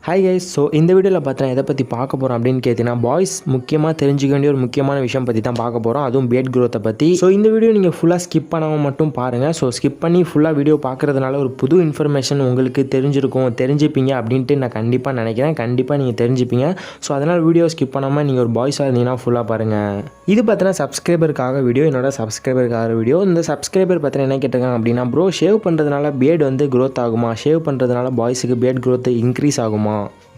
Hi guys. So இந்த வீடியோவில் பார்த்தீங்கன்னா எதை பற்றி பார்க்க போகிறோம் அப்படின்னு கேட்டிங்கன்னா, பாய்ஸ் முக்கியமாக தெரிஞ்சுக்க வேண்டிய ஒரு முக்கியமான விஷயம் பற்றி தான் பார்க்க போகிறோம். அதுவும் பியர்ட் க்ரோத்தை பற்றி. ஸோ இந்த வீடியோ நீங்கள் ஃபுல்லாக ஸ்கிப் பண்ணாமல் மட்டும் பாருங்கள். ஸோ ஸ்கிப் பண்ணி ஃபுல்லாக வீடியோ பார்க்குறதுனால ஒரு புது இன்ஃபர்மேஷன் உங்களுக்கு தெரிஞ்சுப்பீங்க அப்படின்ட்டு நான் கண்டிப்பாக நினைக்கிறேன். கண்டிப்பாக நீங்கள் தெரிஞ்சுப்பீங்க. ஸோ அதனால் வீடியோ ஸ்கிப் பண்ணாமல் நீங்கள் ஒரு பாய்ஸாக இருந்தீங்கன்னா ஃபுல்லாக பாருங்கள். இது பார்த்தீங்கன்னா சப்ஸ்கிரைபருக்காக வீடியோ, என்னோட சப்ஸ்கிரைபருக்காக வீடியோ. இந்த சப்ஸ்கிரைபர் பார்த்தீங்கன்னா என்ன கேட்டிருக்காங்க அப்படின்னா, ப்ரோ ஷேவ் பண்ணுறதுனால பியர்டு வந்து க்ரோத் ஆகுமா, ஷேவ் பண்ணுறதுனால பாய்ஸுக்கு பியர்ட் க்ரோத் இன்க்ரீஸ் ஆகுமா,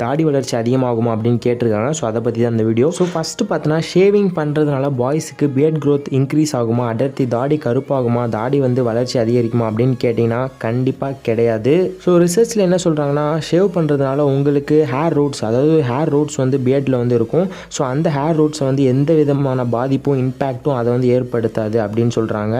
தாடி வளர்ச்சி அதிகமாகுமா அப்படின்னு கேட்டிருக்காங்க. ஸோ அதை பற்றி தான் இந்த வீடியோ. ஸோ ஃபஸ்ட்டு பார்த்தீங்கன்னா ஷேவிங் பண்ணுறதுனால பாய்ஸுக்கு பியர்ட் க்ரோத் இன்க்ரீஸ் ஆகுமா, அடர்த்தி தாடி கருப்பாகுமா, தாடி வந்து வளர்ச்சி அதிகரிக்குமா அப்படின்னு கேட்டிங்கன்னா கண்டிப்பாக கிடையாது. ஸோ ரிசர்ச்சில் என்ன சொல்கிறாங்கன்னா, ஷேவ் பண்ணுறதுனால உங்களுக்கு ஹேர் ரூட்ஸ், அதாவது ஹேர் ரூட்ஸ் வந்து பியர்டில் வந்து இருக்கும். ஸோ அந்த ஹேர் ரூட்ஸை வந்து எந்த விதமான பாதிப்பும் இம்பேக்ட்டும் அதை வந்து ஏற்படுத்தாது அப்படின்னு சொல்கிறாங்க.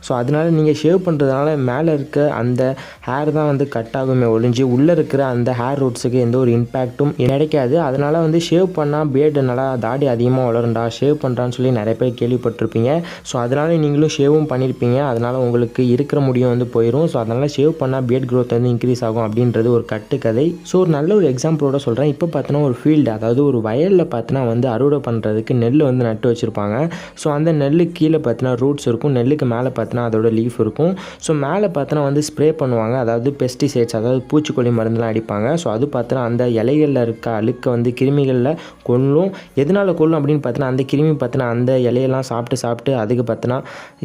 ஸோ அதனால் நீங்கள் ஷேவ் பண்ணுறதுனால மேலே இருக்க அந்த ஹேர் தான் வந்து கட் ஆகுமே ஒழிஞ்சு உள்ளே இருக்கிற அந்த ஹேர் ரூட்ஸுக்கு எந்த ஒரு இம்பேக்ட்டும் கிடைக்காது. அதனால் வந்து ஷேவ் பண்ணால் பியர்டு நல்லா தாடி அதிகமாக வளரும்டா, ஷேவ் பண்ணுறான்னு சொல்லி நிறைய பேர் கேள்விப்பட்டிருப்பீங்க. ஸோ அதனால் நீங்களும் ஷேவும் பண்ணியிருப்பீங்க. அதனால் உங்களுக்கு இருக்கிற முடியும் வந்து போயிடும். ஸோ அதனால் ஷேவ் பண்ணால் பியர்ட் க்ரோத் வந்து இன்க்ரீஸ் ஆகும் அப்படின்றது ஒரு கட்டுக்கதை. ஸோ ஒரு நல்ல ஒரு எக்ஸாம்பிளோட சொல்கிறேன். இப்போ பார்த்தோன்னா ஒரு ஃபீல்டு, அதாவது ஒரு வயலில் பார்த்தோன்னா வந்து அறுவடை பண்ணுறதுக்கு நெல் வந்து நட்டு வச்சுருப்பாங்க. ஸோ அந்த நெல்லுக்கு கீழே பார்த்தோன்னா ரூட்ஸ் இருக்கும், நெல்லுக்கு மேலே பார்த்தோன்னா அதோட லீஃப் இருக்கும். ஸோ மேலே பார்த்தோன்னா வந்து ஸ்ப்ரே பண்ணுவாங்க, அதாவது பெஸ்டிசைட்ஸ், அதாவது பூச்சிக்கொல்லி மருந்துலாம் அடிப்பாங்க. ஸோ அது பார்த்தோன்னா அந்த இலைகளில் இருக்க அழுக்க வந்து கிருமிகளில் கொல்லும். எதனால் கொல்லும் அப்படின்னு பார்த்தோன்னா, அந்த கிருமி பார்த்தோன்னா அந்த இலையெல்லாம் சாப்பிட்டு அதுக்கு பார்த்தோன்னா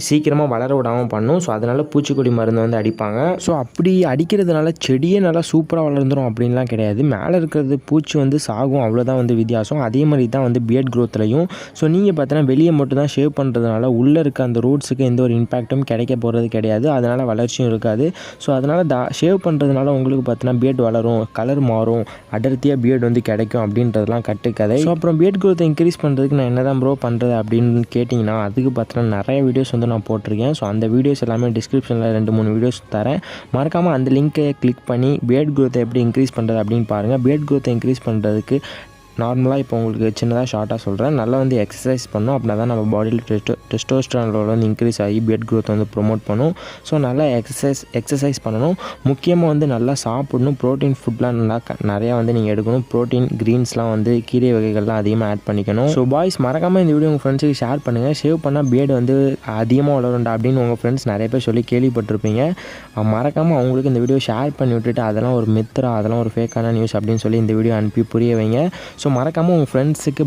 சீக்கிரமாக வளர விடாமல் பண்ணும். ஸோ அதனால் பூச்சிக்கொல்லி மருந்து வந்து அடிப்பாங்க. ஸோ அப்படி அடிக்கிறதுனால செடியே நல்லா சூப்பராக வளர்ந்துடும் அப்படின்லாம் கிடையாது. மேலே இருக்கிறது பூச்சி வந்து சாகும், அவ்வளோதான் வந்து வித்தியாசம். அதே மாதிரி தான் வந்து பியர்ட் க்ரோத்லையும். ஸோ நீங்கள் பார்த்தோன்னா வெளியே மட்டும் தான் ஷேவ் பண்ணுறதுனால உள்ளே இருக்க அந்த ரூட்ஸுக்கு எந்த ஒரு இம்பேக்ட்டும் கிடைக்க போகிறது கிடையாது. அதனால் வளர்ச்சியும் இருக்காது. ஸோ அதனால் ஷேவ் பண்ணுறதுனால உங்களுக்கு பார்த்தோன்னா பியர்ட் வளரும், கலர் மாறும், அடர்த்தியாக பியர்ட் வந்து கிடைக்கும் அப்படின்றதுலாம் கட்டுக்கதை. ஸோ அப்புறம் பியர்ட் க்ரோத்தை இன்க்ரீஸ் பண்ணுறதுக்கு நான் என்ன தான் ப்ரோ பண்ணுறது அப்படின்னு கேட்டிங்கன்னா, அதுக்கு பார்த்தோன்னா நிறைய வீடியோஸ் வந்து நான் போட்டிருக்கேன். ஸோ அந்த வீடியோஸ் எல்லாமே டிஸ்கிரிப்ஷனில் 2-3 வீடியோஸ் தரேன். மறக்காமல் அந்த லிங்க்கை கிளிக் பண்ணி பியர்ட் க்ரோத்தை எப்படி இன்க்ரீஸ் பண்ணுறது அப்படின்னு பாருங்கள். பியர்ட் க்ரோத்தை இன்க்ரீஸ் பண்ணுறதுக்கு நார்மலாக இப்போ உங்களுக்கு சின்னதாக ஷார்ட்டாக சொல்கிறேன், நல்லா வந்து எக்ஸசைஸ் பண்ணணும். அப்படின்னா தான் நம்ம பாடியில் டெஸ்டோஸ்டெரான் லெவல் வந்து இன்க்ரீஸ் ஆகி பியர்ட் க்ரோத் வந்து ப்ரொமோட் பண்ணும். ஸோ நல்லா எக்ஸசைஸ் பண்ணணும். முக்கியமாக வந்து நல்லா சாப்பிடணும். ப்ரோட்டீன் ஃபுட்லாம் நிறையா வந்து நீங்கள் எடுக்கணும். ப்ரோட்டீன் க்ரீன்ஸ்லாம் வந்து கீரை வகைகள்லாம் அதிகமாக ஆட் பண்ணிக்கணும். ஸோ பாய்ஸ் மறக்காமல் இந்த வீடியோ உங்கள் ஃப்ரெண்ட்ஸுக்கு ஷேர் பண்ணுங்கள். ஷேவ் பண்ணால் பியர்டு வந்து அதிகமாக வளரும்டா அப்படின்னு உங்கள் ஃப்ரெண்ட்ஸ் நிறைய பேர் சொல்லி கேள்விப்பட்டிருப்பீங்க. மறக்காமல் அவங்களுக்கு இந்த வீடியோ ஷேர் பண்ணி விட்டுட்டு, அதெல்லாம் ஒரு மித்ரா, அதெல்லாம் ஒரு ஃபேக்கான நியூஸ் அப்படின்னு சொல்லி இந்த வீடியோ அனுப்பி புரிய வைங்க. ஸோ மறக்காமல் உங்கள் ஃப்ரெண்ட்ஸுக்கு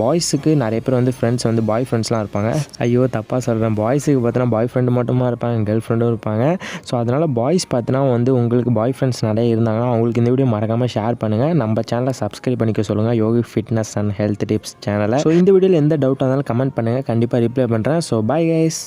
பாய்ஸுக்கு நிறைய பேர் வந்து ஃப்ரெண்ட்ஸ் வந்து பாய் ஃப்ரெண்ட்ஸ்லாம் இருப்பாங்க. ஐயோ தப்பாக சொல்கிறேன், பாய்ஸுக்கு பார்த்தோன்னா பாய் ஃப்ரெண்டு மட்டுமா இருப்பாங்க, கேர்ள் ஃப்ரெண்டும் இருப்பாங்க. ஸோ அதனால் பாய்ஸ் பார்த்தோன்னா வந்து உங்களுக்கு பாய் ஃப்ரெண்ட்ஸ் நிறைய இருந்தாங்கன்னா அவங்களுக்கு இந்த வீடியோ மறக்காமல் ஷேர் பண்ணுங்கள். நம்ம சேனலை சப்ஸ்கிரைப் பண்ணிக்க சொல்லுங்கள், யோகி ஃபிட்னஸ் அண்ட் ஹெல்த் டிப்ஸ் சேனலை. ஸோ இந்த வீடியோவில் எந்த டவுட்டாக இருந்தாலும் கமெண்ட் பண்ணுங்கள், கண்டிப்பாக ரிப்ளை பண்ணுறேன். So bye guys.